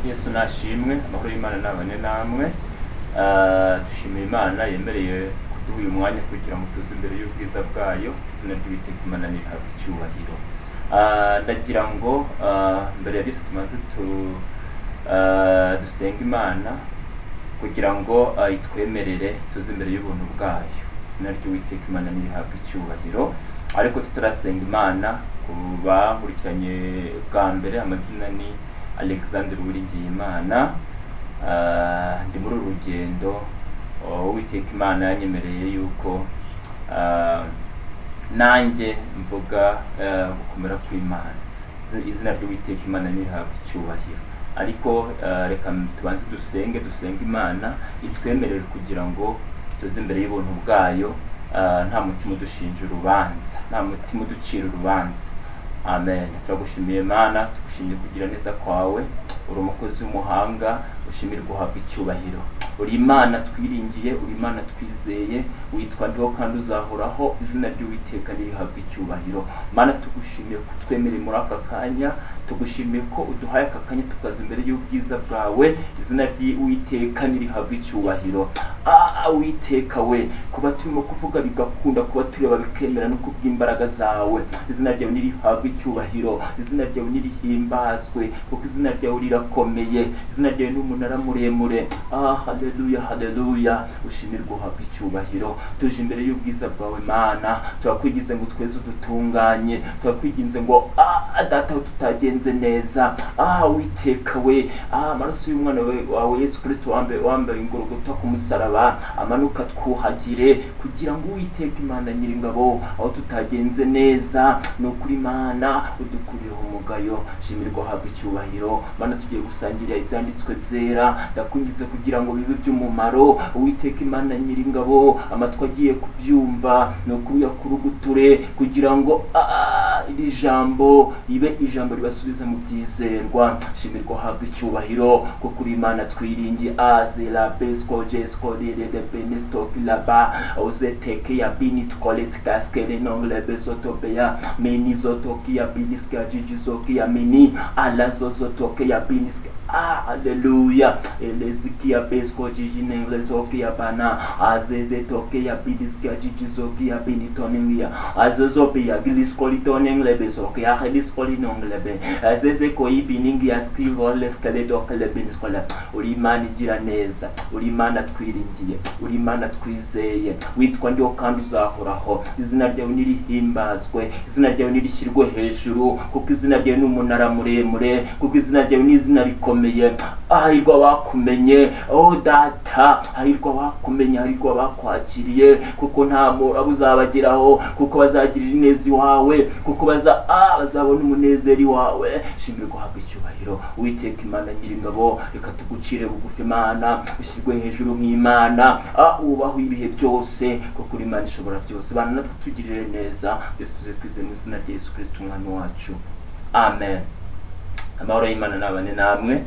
Yesu nashimwe, amahoro y'Imana nabane namwe. Dushimiye Imana yemereye kuduha uyu mwanya kugira ngo tuze imbere y'ubwiza bwayo, izina ry'Uwiteka Imana rihabwe icyubahiro. Ndagira ngo mbere ya Yesu tumaze dusenga Imana kugira ngo itwemerere tuze imbere y'ubuntu bwayo, izina ry'Uwiteka Imana rihabwe icyubahiro. Ariko tutarasenga Imana, kuba nkurikiranye bwa mbere, amazina ni Alexander Uwiringiyimana. Ndi muri urugendo Uwiteka Imana yanyemereye yuko nanjye mvuga gukomera kw'Imana, izina ry'Uwiteka Imana rihabwe icyubahiro. Ariko reka tubanze dusenga Imana itwemerere kugira ngo tuze imbere y'ubuntu bwayo, nta mutima udushinja urubanza, nta mutima uducira urubanza. Amen. Turagushimiye Imana, tugushimiye kugira neza kwawe, uri umukozi w'umuhanga, ushimire guhabwa icyubahiro. Uri Imana twiringiye, uri Imana twizeye, witwa ndiho kandi uzahoraho, izina ry'Uwiteka rihabwe icyubahiro. Mana, tugushimiye kutwemerera muri aka kanya, tugushimiye ko uduhaye aka kanya tukaza imbere y'ubwiza bwawe, izina ry'Uwiteka rihabwe icyubahiro. Uwiteka we, kuba turimo kuvuga bigakunda, kuba tureba bikemera no kubw'imbaraga zawe, izina ryawe rihabwe icyubahiro, izina ryawe rihimbazwe, kuko izina ryawe rirakomeye, izina ryawe ni umunara muremure. Haleluya, haleluya, ushimirwe uhabwe icyubahiro. Tuje imbere y'ubwiza bwawe Mana, turakwigize ngo tweze udutunganye, turakwigize ngo data tutagenze neza. Uwiteka we, amaraso y'umwana wawe Yesu Kristo wambaye ingorogota ku musaraba, amanuka twuhagire, kugira ngo Uwiteka Imana nyiringabo, aho tutagenze neza no kuri Mana udukurireho umugayo. Shimirwa uhabwe icyubahiro. Mana, tugiye gusangira ibyanditswe byera, ndakungize kugira ngo bibe by'umumaro. Uwiteka Imana nyiringabo, amatwi agiye kubyumva no kuyakuruguture, kugira ngo iri jambo ribe ijambo ribasubiza mu byizerwa. Shimirwa uhabwe icyubahiro, kuko uri Imana twiringiye. Azela besko jesko de benesto kilaba ozeteke ya binit kolet kaskere nongle besotobeya meni zotoki ya biniska jijizoki ya mini ala zozotoke ya biniska. Haleluya. Eleziki ya besko jijinengle zoki ya bana azeze toke ya biniska jijizoki ya binitoningia azozobe ya gliskolitonengle besoke ya heliscolinongle be azeze koyi biningi ya skrivole skeletokle biniskola. Uri Imana igira neza, uri Imana twiringiye, uri Imana twizeye, witwa ndiho kandi uzahoraho. Izina ryawe nirihimbazwe, izina ryawe nirishyirwe hejuru, kuko izina ryawe ni umunara muremure, kuko izina ryawe ni izina rikomeye. Hahirwa bakumenye, data, hahirwa bakumenye, hahirwa bakwakiriye, kuko nta muraba uzabageraho, kuko bazagirira ineza iwawe, kuko bazabona umunezero wawe. Shimirwa uhabwe icyubahiro. Uwiteka Imana nyiringabo, reka tugucire bugufi Imana, ushyirwe hejuru nk'Imana, ubaho ibihe byose, kuko uri Imana ishobora byose. Bana, natwe tugirire neza, byose tuze twize mu izina rya Yesu Kristo umwami wacu. Amen. Amahoro y'Imana nabane namwe.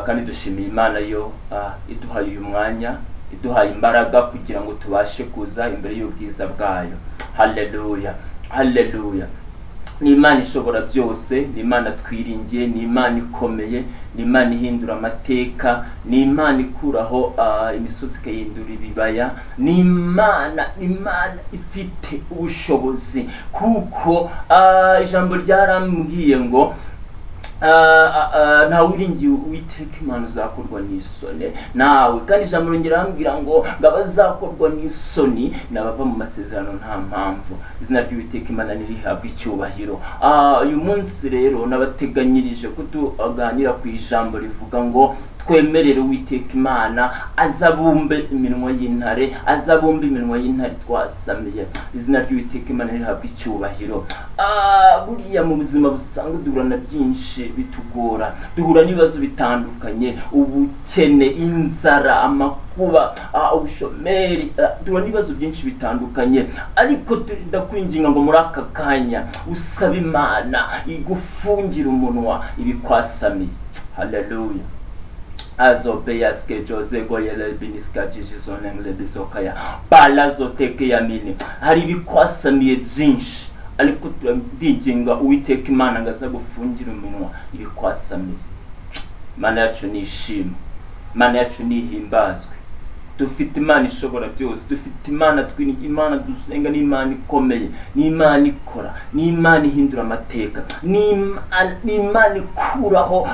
Kandi dushimiye Imana yo iduhaye uyu mwanya, iduhaye imbaraga kugira ngo tubashe kuza imbere y'ubwiza bwayo. Haleluya, haleluya. Ni Imana ishobora byose, ni Imana twiringiye, ni Imana ikomeye, ni Imana ihindura amateka, ni Imana ikuraho imisozi ikayihindura ibibaya, ni Imana ifite ubushobozi, kuko ijambo ryarambwiye ngo ntawe uringiye Uwiteka Imana uzakorwa n'isoni nawe. Kandi ijambo rirambwira ngo abazakorwa n'isoni n'abava mu masezerano nta mpamvu. Izina ry'Uwiteka Imana rihabwe icyubahiro. Uyu munsi rero nabateganyirije ko tuganira ku ijambo rivuga ngo twemerere Uwiteka Imana azabumbe iminwa y'intare, azabumbe iminwa y'intare twasamiye. Izina ry'Uwiteka Imana rihabwe icyubahiro. Buriya mu buzima busanzwe duhura na byinshi bitugora, duhura n'ibibazo bitandukanye, ubukene, inzara, amakuba, ubushomeri, duhura n'ibibazo byinshi bitandukanye. Ariko ndakwinginga ngo muri aka kanya usaba Imana igufungira umunwa ibikwasamiye. Haleluya. Azobeya skejoze goyele biniska jijizonengle bizokaya balazoteke yamini. Hari ibikwasamiye byinshi, ariko ndinginga Uwiteka Imana ngaza gufungira umunwa ibikwasamiye. Imana yacu nishimwe, Imana yacu nihimbazwe. Dufite Imana ishobora byose, dufite Imana Imana dusenga ni Imana ikomeye, ni Imana ikora, ni Imana ihindura amateka, ni Imana ikuraho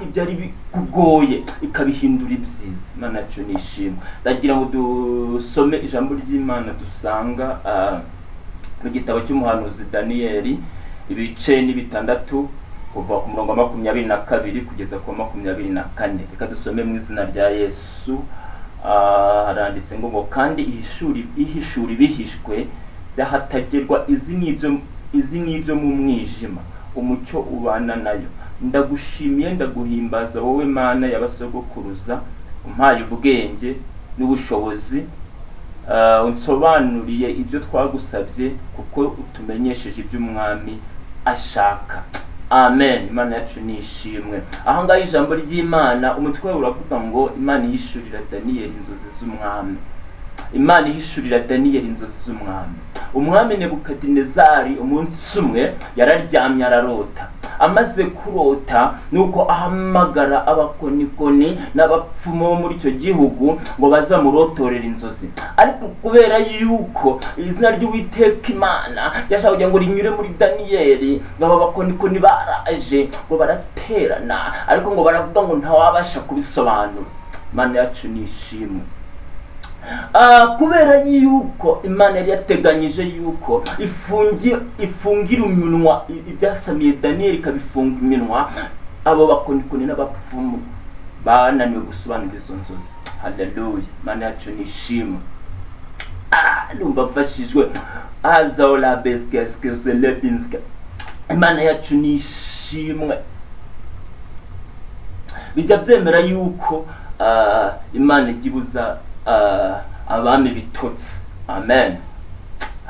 ibyo ari bikugoye ikabihindura ibyiza. Imana yacu nishimwe. Ndagira ngo dusome ijambo ry'Imana dusanga mu gitabo cy'umuhanuzi Daniyeli ibice ni 6 kuva ku murongo wa 22 kugeza ku 24. Reka dusome mu izina rya Yesu. Haranditse ngo kandi ihishuri bihishwe byahatagerwa izi n'ibyo mu mwijima umucyo ubana nayo. Ndagushimiye ndaguhimbaza wowe Mana y'abasogokuruza, umpaye ubwenge n'ubushobozi, unsobanuriye ibyo twagusabye kuko utumenyesheje ibyo umwami ashaka. Amen. Imana yacu nishimwe. Aha ngaho ijambo ry'Imana umutwe uravuga ngo Imana ihishurira Daniyeli inzozi z'umwami. Imana ihishurira Daniyeli inzozi z'umwami. Umwami Nebukadinezari umunsi umwe yararyamye ararota. Amaze kurota nuko ahamagara abakonikoni n'abapfumu muri icyo gihugu ngo bazamurotorera inzozi. Ariko kubera yuko izina ry'Uwiteka Imana yashaka kugira ngo rinyure muri Daniyeli, ngo abakonikoni baraje ngo baraterana, ariko ngo baravuga ngo ntawabasha kubisobanura. Imana yacu nishimwe. Kubera yuko Imana yari yateganyije yuko ifungira iminwa ibyasamiye Daniyeli, ikabifunga iminwa, abo bakonikoni n'abapfumu bananiwe gusobanura izo nzozi. Haleluya. Imana yacu nishimwe. Numva mfashijwe. Azaola beskeske zelebinska. Imana yacu nishimwe. Bijya byemera yuko Imana igibuza abami bitotsi. Amen.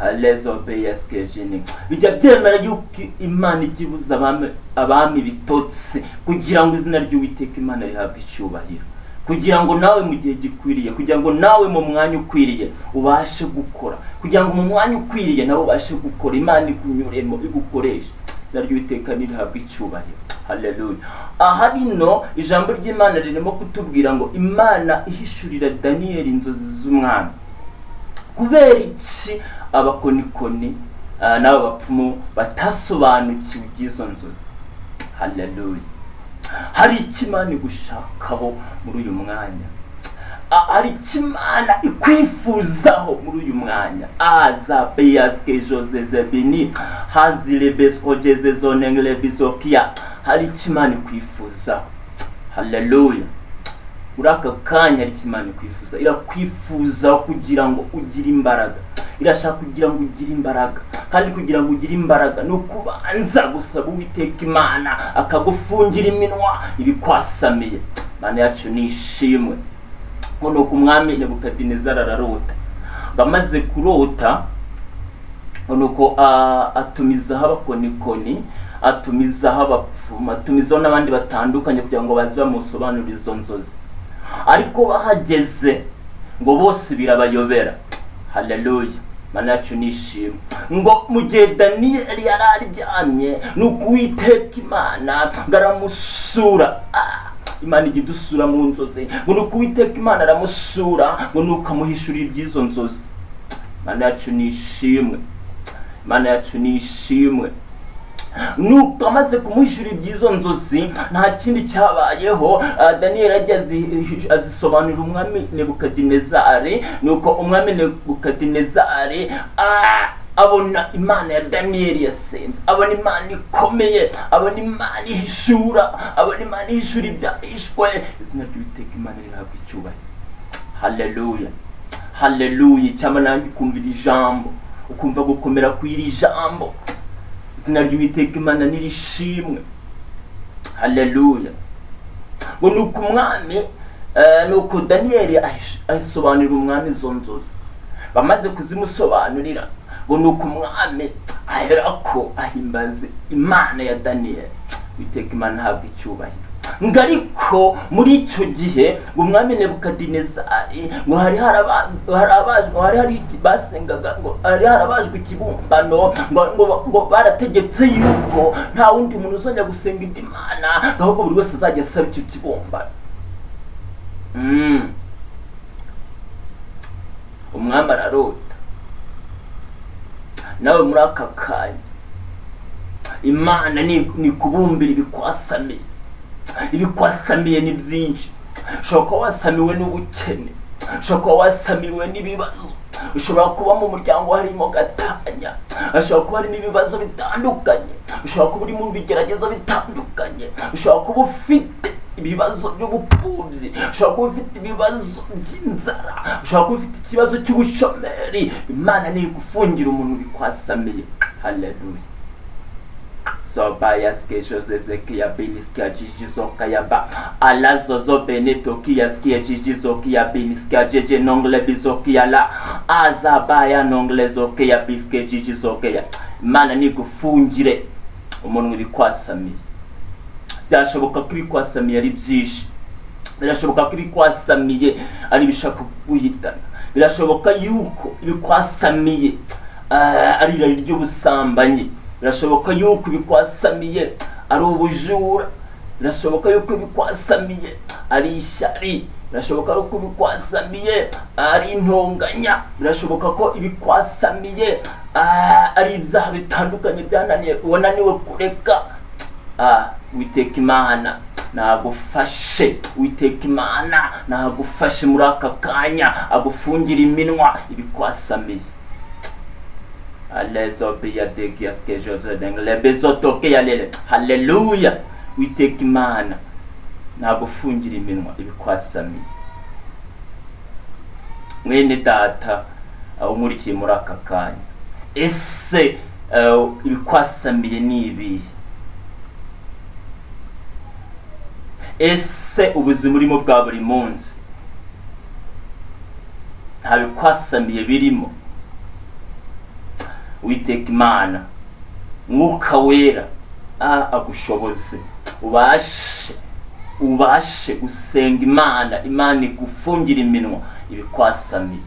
Alezo beyeskejeni. Bijya byemera yuko Imana igibuza abami bitotsi kugira ngo izina ry'Uwiteka Imana rihabwe icyubahiro, kugira ngo nawe mu gihe gikwiriye, kugira ngo nawe mu mwanya ukwiriye ubashe gukora, kugira ngo mu mwanya ukwiriye nawe ubashe gukora, Imana ikunyuremo igukoresha, izina ry'Uwiteka rihabwe icyubahiro. Haleluya. Aha bino ijambo ry'Imana ririmo kutubwira ngo Imana ihishurira Daniyeli inzozi z'umwami. Kubera iki abakonikoni n'abo bapfumu batasobanukiwe iby'izo nzozi? Haleluya. Hari ikimana igushakaho muri uyu mwanya, hari ikimana ikwifuzaho muri uyu mwanya. Azabeyaske joseze bini hazilebesko jezezo nengle bisokia. Hari ikimana ikwifuzaho. Haleluya. Uraka kanya hari ikimana ikwifuza. Irakwifuza kugira ngo ugire imbaraga. Irashaka kugira ngo ugire imbaraga. Kandi kugira ngo ugire imbaraga no kubanza gusaba Uwiteka Imana akagufungira iminwa ibikwasamiye. Imana yacu nishimwe. Ngo umwami Nebukadinezari ararota. Bamaze kurota nuko atumizaho abakonikoni, atumizaho abapfumu, atumizaho n'abandi batandukanye kugira ngo baze bamusobanurire izo nzozi. Ariko bahageze ngo bose birabayobera. Haleluya. Imana yacu nishimwe. Ngo mu gihe Daniyeli yararyamye nuko Uwiteka Imana ngaramusura. Imana igidusura mu nzozi. Ngo nuko Uwiteka Imana aramusura, ngo nuko amuhishurira iby'izo nzozi. Imana yacu nishimwe. Imana yacu nishimwe. Nuko amaze kumuhishurira iby'izo nzozi nta kindi cyabayeho. Daniyeli ajya azisobanurira umwami Nebukadinezari. Nuko umwami Nebukadinezari abona Imana ya Daniyeli yasenze, abona Imana ikomeye, abona Imana ihishura, abona Imana ihishura ibyahishwe. Izina ry'Uwiteka Imana rihabwa icyubahiro. Haleluya. Haleluya. Cyangwa nanjye ukumvira ijambo, ukumva gukomera kw'iri jambo. Izina ry'Uwiteka Imana nirishimwe. Haleluya. Ngo nuko umwami nuko Daniyeli asobanurira umwami izo nzozi. Bamaze kuzimusobanurira, ngo nuko umwami aherako ahimbaze Imana ya Daniyeli. Uwiteka Imana ahabwa icyubahiro. ngariko muri icyo gihe ngo umwami Nebukadinezari ngo hari basengaga ngo hari harabajwe ikibumbano ngo barategetse yuko nta wundi muntu uzongera gusenga indi mana, ahubwo buri wese azajya asaba icyo kibumbano. Umwami ararota. Nawe muri aka kanya Imana ni kubumbira ibikwasamiye. Ibikwasamiye ni byinshi. Ushobora kuba wasamiwe n'ubukene, ushobora kuba wasamiwe n'ibibazo, ushobora kuba mu muryango harimo gatanya, ushobora kuba harimo ibibazo bitandukanye, ushobora kuba uri mu bigeragezo bitandukanye, ushobora kuba ufite ibibazo by'ubupfubyi, ushobora kuba ufite ibibazo by'inzara, ushobora kuba ufite ikibazo cy'ubushomeri. Imana ni gufungira umuntu bikwasamiye. Haleluya. Sobaya skejoze zekia biniskia jijizoka yaba alazozo benetokia skia jijizokia biniskia jeje nongle bizokia la azabaya nongle zokia biske jijizokia. Imana ni gufungire umuntu bikwasamiye. Byashoboka ko ibikwasamiye ari byinshi, birashoboka ko ibikwasamiye ari bishaka guhitana, birashoboka yuko ibikwasamiye ari irari ry'ubusambanyi, birashoboka yuko ibikwasamiye ari ubujura, birashoboka yuko ibikwasamiye ari ishyari, birashoboka yuko ibikwasamiye ari intonganya, birashoboka ko ibikwasamiye ari ibyaha bitandukanye byananiye wananiwe kureka. Witeka Imana nagufashe, Witeka Imana nagufashe muri aka kanya, agufungira iminwa ibikwasamiye. Alezobiya degias kejoze dengle bezotoke yalele. Haleluya. Witeka Imana nagufungira iminwa ibikwasamiye. Mwene data umurikiye muri aka kanya, ese ibikwasamiye ni ibihe? Ese ubuzima urimo bwa buri munsi nta bikwasamiye birimo? Witeka Imana Mwuka Wera agushoboze ubashe gusenga Imana, Imana igufungira iminwa ibikwasamiye.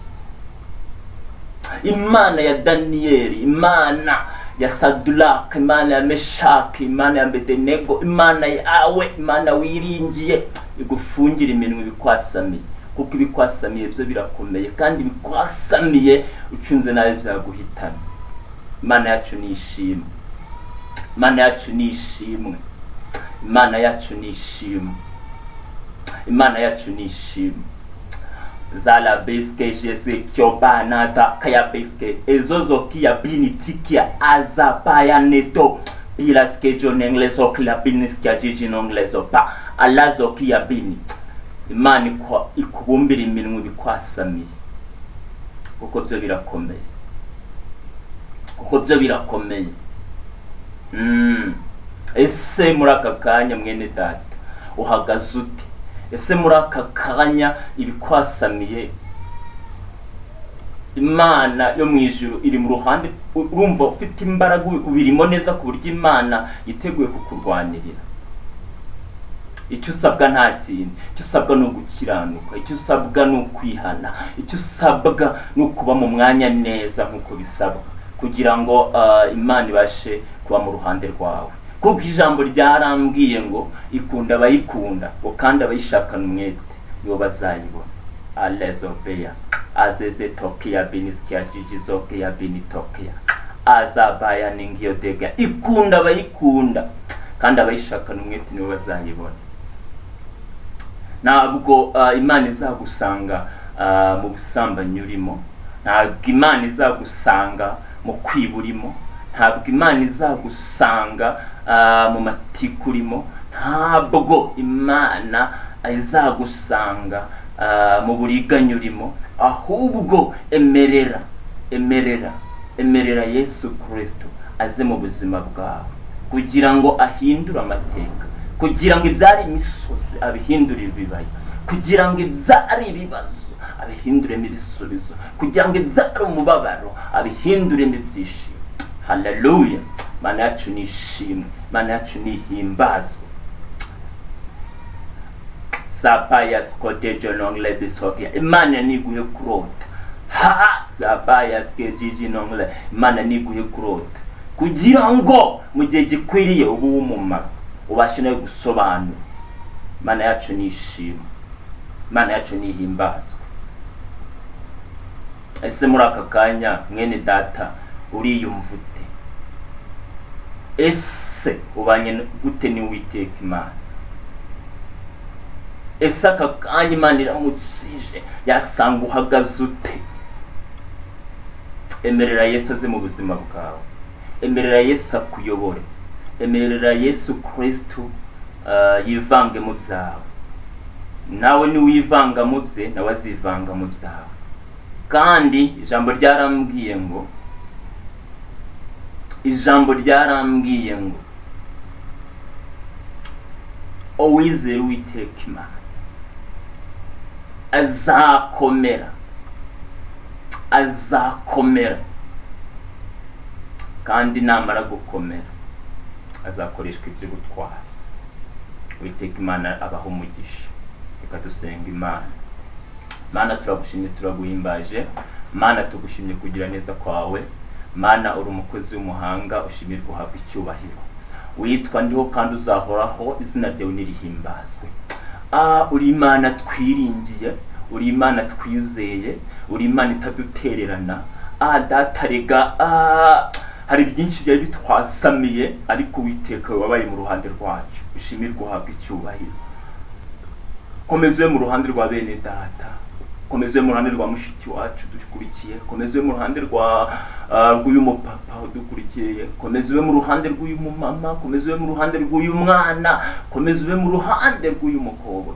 Imana ya Daniyeli, Imana ya Saduraka, Imana ya Meshaki, Imana ya Abedenego, Imana yawe, Imana wiringiye igufungira iminwa ibikwasamiye, kuko ibikwasamiye byo birakomeye kandi ibikwasamiye ucunze nawe byaguhitana. Imana yacu ni ishimwe, Imana yacu ni ishimwe, Imana yacu ni ishimwe, Imana yacu ni ishimwe. Zala beske jese kyobana da kaya beske ezozo kia binitikia azabaya neto bilaske jonenglezo kia biniskia jiji nonglezo pa alazo kia bini. Imana ikubumbira iminwa ibikwasamiye, kuko byo birakomeye, kuko byo birakomeye. Ese muri aka kanya mwene data uhagaze ute? Ese muri aka kanya ibikwasamiye, Imana yo mu ijuru iri mu ruhande, urumva ufite imbaraga ubirimo neza ku buryo Imana yiteguye kukurwanirira? Icyo usabwa nta kintu, icyo usabwa no gukiranuka, icyo usabwa no kwihana, icyo usabwa no kuba mu mwanya neza nkuko bisabwa, kugira ngo Imana ibashe kuba mu ruhande rwawe. Kuko ijambo ryarambwiye ngo ikunda abayikunda, ngo kandi abayishakana umwete nibo bazayibona. Alezobeya azeze tokia biniskia jijizokia binitokia azabaya ningiyo dega. Ikunda abayikunda kandi abayishakana umwete nibo bazayibona. Ntabwo Imana izagusanga mu busambanyi urimo, ntabwo Imana izagusanga mu kwiba urimo, ntabwo Imana izagusanga mu matiku urimo, ntabwo Imana izagusanga mu buriganya urimo, ahubwo emerera Yesu Kristo aze mu buzima bwawe kugira ngo ahindure amateka, kugira ngo ibyari imisozi abihindurire ibibaya, kugira ngo ibyari ibibazo abihinduremo ibisubizo, kugira ngo ibyari umubabaro abihinduremo ibyishimo. Haleluya. Imana yacu ni ishimwe, Imana yacu ni himbazwa. Zapaya skotejo nongle bisokia. Imana niguhe kurota. Ha zapaya skejiji nongle. Imana niguhe kurota. Kugira ngo mu gihe gikwiriye ubu umumaro ubashe no gusobanura. Imana yacu nishima. Imana yacu nihimbazwa. Ese muri aka kanya mwene data uriyumvute? Ese ubanye gute ni Uwiteka Imana? Ese aka kanya Imana iramutsije yasanga uhagaze ute? Emerera Yesu aze mu buzima bwawe. Emerera Yesu akuyobore. Emerera Yesu Kristo yivange mu byawe. Nawe ni wivanga mu bye, nawe azivanga mu byawe. Kandi ijambo ryarambwiye ngo uwizera Uwiteka Imana azakomera kandi namara gukomera azakoreshwa ibyo gutwara. Uwiteka Imana abaho umugisha. Reka dusenga Imana. Mana turagushimye, turaguhimbaje. Mana tugushimye kugira neza kwawe. Mana uri umukozi w'umuhanga, ushimirwa uhabwa icyubahiro. Witwa ndiho kandi uzahoraho, izina ryawe nirihimbazwe. Uri Imana twiringiye, uri Imana twizeye, uri Imana itadutererana. Datarega hari byinshi byari bitwasamiye, ariko Uwiteka wabaye mu ruhande rwacu. Ushimirwa uhabwa icyubahiro. Komezwe mu ruhande rwa bene data, komezwe mu ruhande rwa mushiki wacu dukurikiye, komezwe mu ruhande rw'uyu mupapa dukurikiye, komezwe mu ruhande rw'uyu mumama, komezwe mu ruhande rw'uyu mwana, komezwe mu ruhande rw'uyu mukobwa.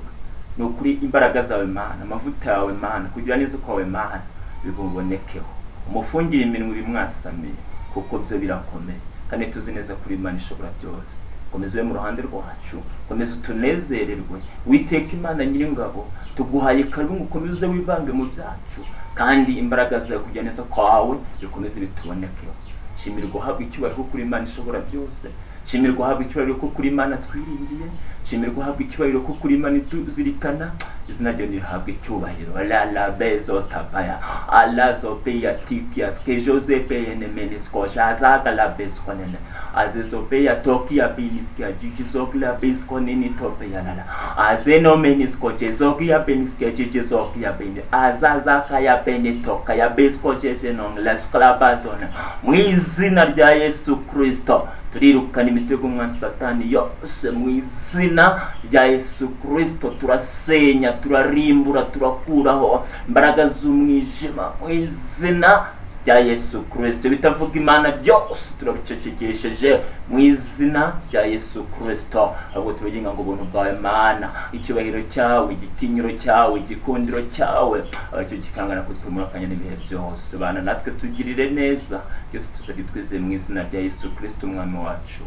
No kuri imbaraga zawe Mana, amavuta yawe Mana, kugira neza kwawe Mana bibubonekeho. Umufungire iminwe bimwasamiye kuko byo birakomeye, kandi tuzi neza kuri Imana ishobora byose. Komezwe mu ruhande rwacu, komeza tunezererwe. Uwiteka Imana Nyiringabo, tuguhaye karibu ngukomeze wivange mu byacu, kandi imbaraga zawe kugira neza kwawe bikomeze bitubonekeho. Shimirwa uhabwa icyubahiro kuri Imana ishobora byose. Shimirwa uhabwa icyubahiro kuri Imana twiringiye. Shimirwa uhabwa icyubahiro kuri Imana ituzirikana. Izina ryawe nirihabwa icyubahiro. La bezo tabaya alazo peya tikias ke Jose peya nemenisko jazaga la besko nene azezo peya tokia biniski ajikizokla besko nini topeya lala azeno menisko jezokia biniski ajikizokia bini azazaka ya bene toka ya besko jejenong la sklabazona mu izina rya Yesu Kristo turirukana imitego mwansi Satani yose mu izina rya Yesu Kristo. Turasenya, turarimbura, turakuraho imbaraga z'umwijima mu izina rya Yesu Kristo. Bitavuga Imana byose turabicecekesheje mu izina rya Yesu Kristo. Ahubwo turaginga ngo ubuntu bwawe Mana, icyubahiro cyawe, igitinyiro cyawe, igikundiro cyawe cyo gikangana kutumurakanya n'ibihe byose. Bana natwe tugirire neza, byose tuzabitwize mu izina rya Yesu Kristo umwami wacu.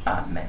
Amen.